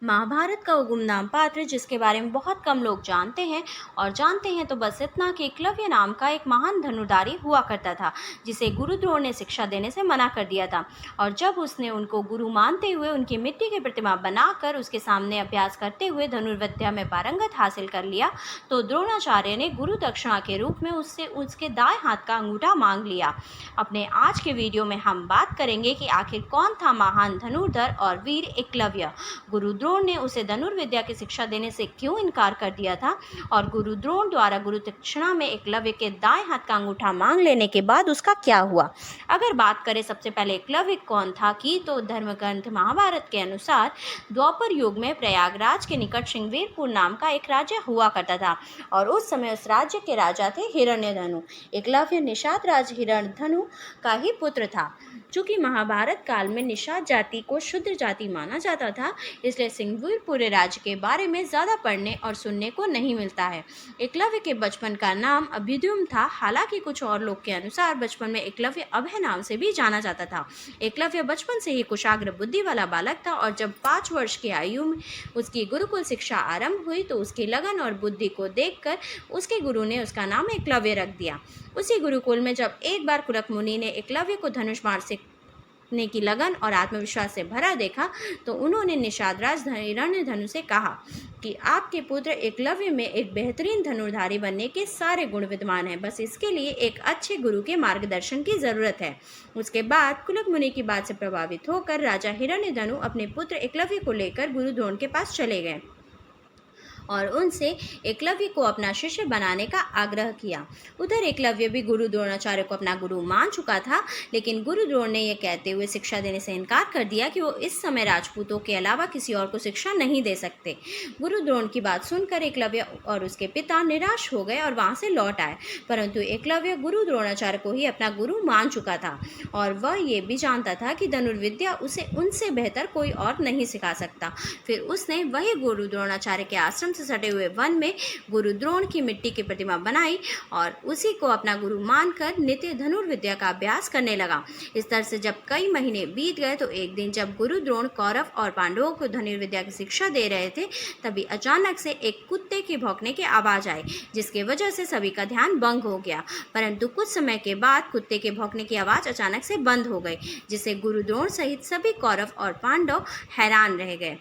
महाभारत का वो गुमनाम पात्र जिसके बारे में बहुत कम लोग जानते हैं और जानते हैं तो बस इतना कि एकलव्य नाम का एक महान धनुर्धारी हुआ करता था जिसे गुरु द्रोण ने शिक्षा देने से मना कर दिया था। और जब उसने उनको गुरु मानते हुए उनकी मिट्टी की प्रतिमा बनाकर उसके सामने अभ्यास करते हुए धनुर्विद्या में पारंगत हासिल कर लिया तो द्रोणाचार्य ने गुरु दक्षिणा के रूप में उससे उसके दाएं हाथ का अंगूठा मांग लिया। अपने आज के वीडियो में हम बात करेंगे कि आखिर कौन था महान धनुर्धर और वीर एकलव्य। गुरु द्रोण ने उसे धनुर्विद्या की शिक्षा देने से क्यों इनकार कर दिया था और गुरु द्रोण द्वारा गुरु दक्षिणा में एकलव्य के दाएं हाथ का अंगूठा मांग लेने के बाद उसका क्या हुआ। अगर बात करें सबसे पहले एकलव्य कौन था की तो धर्मग्रंथ महाभारत के अनुसार द्वापर युग में प्रयागराज के निकट श्रृंगवेरपुर नाम का एक राज्य हुआ करता था और उस समय उस राज्य के राजा थे हिरण्यधनु। एकलव्य निषाद राज हिरण्यधनु का ही पुत्र था। चूंकि महाभारत काल में निषाद जाति को शुद्र जाति माना जाता था इसलिए श्रृंगवेरपुर राज्य के बारे में ज़्यादा पढ़ने और सुनने को नहीं मिलता है। एकलव्य के बचपन का नाम अभ्युदय था। हालांकि कुछ और लोग के अनुसार बचपन में एकलव्य अभय नाम से भी जाना जाता था। एकलव्य बचपन से ही कुशाग्र बुद्धि वाला बालक था और जब 5 वर्ष की आयु में उसकी गुरुकुल शिक्षा आरंभ हुई तो उसकी लगन और बुद्धि को देखकर उसके गुरु ने उसका नाम एकलव्य रख दिया। उसी गुरुकुल में जब एक बार कुरक मुनि ने एकलव्य को धनुष बाण सीखने की लगन और आत्मविश्वास से भरा देखा तो उन्होंने निषादराज हिरण्यधनु से कहा कि आपके पुत्र एकलव्य में एक बेहतरीन धनुर्धारी बनने के सारे गुण विद्यमान हैं, बस इसके लिए एक अच्छे गुरु के मार्गदर्शन की जरूरत है। उसके बाद कुलक मुनि की बात से प्रभावित होकर राजा हिरण्यधनु अपने पुत्र एकलव्य को लेकर गुरु द्रोण के पास चले गए और उनसे एकलव्य को अपना शिष्य बनाने का आग्रह किया। उधर एकलव्य भी गुरु द्रोणाचार्य को अपना गुरु मान चुका था, लेकिन गुरु द्रोण ने यह कहते हुए शिक्षा देने से इनकार कर दिया कि वो इस समय राजपूतों के अलावा किसी और को शिक्षा नहीं दे सकते। गुरु द्रोण की बात सुनकर एकलव्य और उसके पिता निराश हो गए और वहाँ से लौट आए, परंतु एकलव्य गुरु द्रोणाचार्य को ही अपना गुरु मान चुका था और वह ये भी जानता था कि धनुर्विद्या उसे उनसे बेहतर कोई और नहीं सिखा सकता। फिर उसने वही गुरु द्रोणाचार्य के आश्रम से सटे हुए वन में गुरु द्रोण की मिट्टी की प्रतिमा बनाई और उसी को अपना गुरु मानकर नित्य धनुर्विद्या का अभ्यास करने लगा। इस तरह से जब कई महीने बीत गए तो एक दिन जब गुरु द्रोण कौरव और पांडवों को धनुर्विद्या की शिक्षा दे रहे थे तभी अचानक से एक कुत्ते के भौंकने की आवाज आई, जिसकी वजह से सभी का ध्यान भंग हो गया। परंतु कुछ समय के बाद कुत्ते के भौंकने की आवाज अचानक से बंद हो गई, जिससे गुरु द्रोण सहित सभी कौरव और पांडव हैरान रह गए।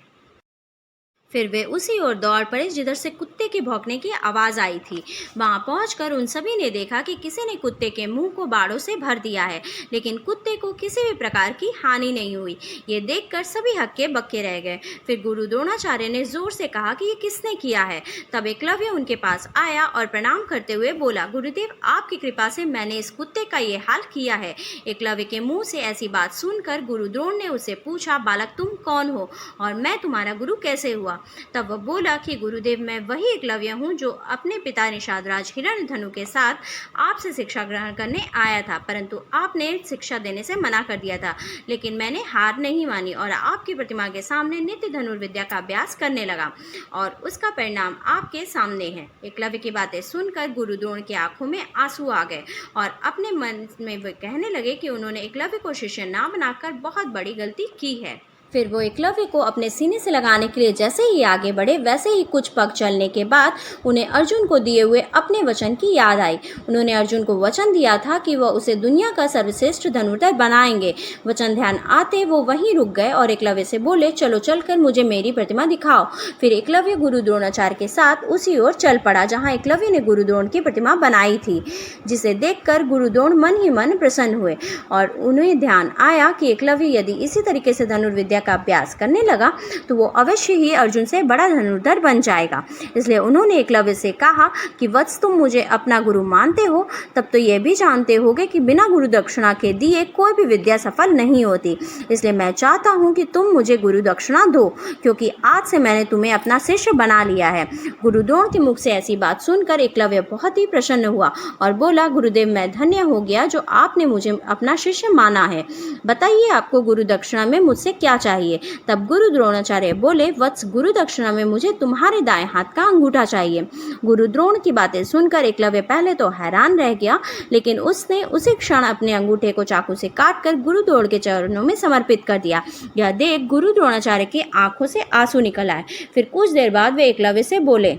फिर वे उसी ओर दौड़ पड़े जिधर से कुत्ते के भौंकने की आवाज़ आई थी। वहां पहुंचकर उन सभी ने देखा कि किसी ने कुत्ते के मुंह को बाड़ों से भर दिया है, लेकिन कुत्ते को किसी भी प्रकार की हानि नहीं हुई। ये देखकर सभी हक्के बक्के रह गए। फिर गुरु द्रोणाचार्य ने जोर से कहा कि ये किसने किया है। तब एकलव्य उनके पास आया और प्रणाम करते हुए बोला, गुरुदेव, आपकी कृपा से मैंने इस कुत्ते का ये हाल किया है। एकलव्य के मुँह से ऐसी बात सुनकर गुरु द्रोण ने उससे पूछा, बालक, तुम कौन हो और मैं तुम्हारा गुरु कैसे हुआ। तब वह बोला कि गुरुदेव, मैं वही एकलव्य हूँ जो अपने पिता निषादराज हिरण्यधनु के साथ आपसे शिक्षा ग्रहण करने आया था, परंतु आपने शिक्षा देने से मना कर दिया था, लेकिन मैंने हार नहीं मानी और आपकी प्रतिमा के सामने नित्य धनुर्विद्या का अभ्यास करने लगा और उसका परिणाम आपके सामने है। एकलव्य की बातें सुनकर गुरु द्रोण की आंखों में आंसू आ गए और अपने मन में वे कहने लगे कि उन्होंने एकलव्य को शिष्य ना बनाकर बहुत बड़ी गलती की है। फिर वो एकलव्य को अपने सीने से लगाने के लिए जैसे ही आगे बढ़े वैसे ही कुछ पग चलने के बाद उन्हें अर्जुन को दिए हुए अपने वचन की याद आई। उन्होंने अर्जुन को वचन दिया था कि वह उसे दुनिया का सर्वश्रेष्ठ धनुर्धर बनाएंगे। वचन ध्यान आते वो वहीं रुक गए और एकलव्य से बोले, चलो चलकर मुझे मेरी प्रतिमा दिखाओ। फिर एकलव्य गुरु द्रोणाचार्य के साथ उसी ओर चल पड़ा जहाँ एकलव्य ने गुरु द्रोण की प्रतिमा बनाई थी, जिसे देखकर गुरु द्रोण मन ही मन प्रसन्न हुए और उन्हें ध्यान आया कि एकलव्य यदि इसी तरीके से धनुर्विद्या का अभ्यास करने लगा तो वो अवश्य ही अर्जुन से बड़ा धनुर्धर बन जाएगा। इसलिए उन्होंने एकलव्य से कहा कि वत्स, तुम मुझे अपना गुरु मानते हो तब तो ये भी जानते होगे कि बिना गुरु दक्षिणा के दिए कोई भी विद्या सफल नहीं होती। इसलिए मैं चाहता हूँ कि तुम मुझे गुरु दक्षिणा दो, क्योंकि आज से मैंने तुम्हें अपना शिष्य बना लिया है। गुरु द्रोण के मुख से ऐसी बात सुनकर एकलव्य बहुत ही प्रसन्न हुआ और बोला, गुरुदेव, मैं धन्य हो गया जो आपने मुझे अपना शिष्य माना है। बताइए, आपको गुरु दक्षिणा में मुझसे क्या चाहिए। चाहिए। तब गुरु द्रोणाचार्य बोले, वत्स, गुरु दक्षिणा में मुझे तुम्हारे दाएं हाथ का अंगूठा चाहिए। गुरु द्रोण की बातें सुनकर एकलव्य पहले तो हैरान रह गया, लेकिन उसने उसी क्षण अपने अंगूठे को चाकू से काटकर गुरु द्रोण के चरणों में समर्पित कर दिया। यह देख गुरु द्रोणाचार्य की आंखों से आंसू निकल आए। फिर कुछ देर बाद वे एकलव्य से बोले,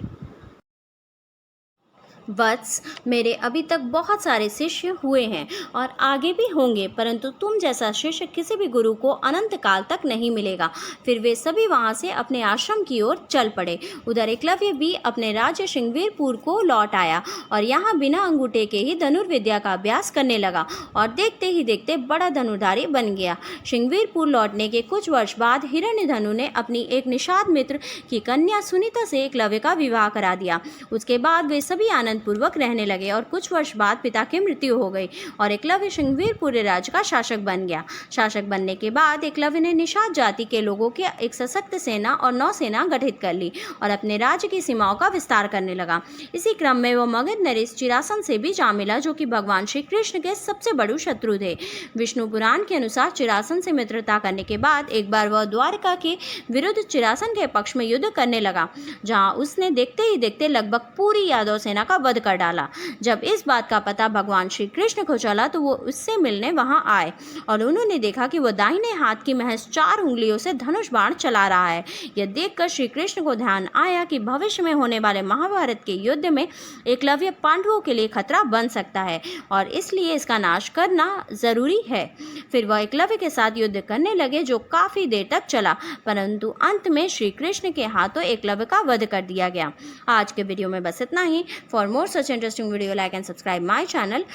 वत्स, मेरे अभी तक बहुत सारे शिष्य हुए हैं और आगे भी होंगे, परंतु तुम जैसा शिष्य किसी भी गुरु को अनंत काल तक नहीं मिलेगा। फिर वे सभी वहां से अपने आश्रम की ओर चल पड़े। उधर एकलव्य भी अपने राज्य श्रृंगवीरपुर को लौट आया और यहाँ बिना अंगूठे के ही धनुर्विद्या का अभ्यास करने लगा और देखते ही देखते बड़ा धनुर्धारी बन गया। श्रृंगवीरपुर लौटने के कुछ वर्ष बाद हिरण्यधनु ने अपनी एक निषाद मित्र की कन्या सुनीता से एकलव्य का विवाह करा दिया। उसके बाद वे सभी आनंद पूर्वक रहने लगे और कुछ वर्ष बाद पिता की मृत्यु हो गई और एकलव्य श्रृंगवीरपुर राज्य का शासक बन गया। शासक बनने के बाद एकलव्य ने निषाद जाति के लोगों की एक सशक्त सेना और नौसेना गठित कर ली और अपने राज्य की सीमाओं का विस्तार करने लगा। इसी क्रम में वह मगध नरेश चिरासन से भी जा मिला, जो कि भगवान श्री कृष्ण के सबसे बड़े शत्रु थे। विष्णु पुराण के अनुसार चिरासन से मित्रता करने के बाद एक बार वह द्वारका के विरुद्ध चिरासन के पक्ष में युद्ध करने लगा, जहां उसने देखते ही देखते लगभग पूरी यादव सेना का वध कर डाला। जब इस बात का पता भगवान श्री कृष्ण को चला तो वो उससे मिलने वहां आए और उन्होंने देखा कि वह दाहिने हाथ की महज 4 उंगलियों से धनुष बाण चला रहा है। यह देखकर श्री कृष्ण को ध्यान आया कि भविष्य में होने वाले महाभारत के युद्ध में एकलव्य पांडवों के लिए खतरा बन सकता है और इसलिए इसका नाश करना जरूरी है। फिर वह एकलव्य के साथ युद्ध करने लगे, जो काफी देर तक चला, परंतु अंत में श्री कृष्ण के हाथों एकलव्य का वध कर दिया गया। आज के वीडियो में बस इतना ही। For more such interesting video, like and subscribe my channel.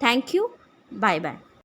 Thank you. Bye bye.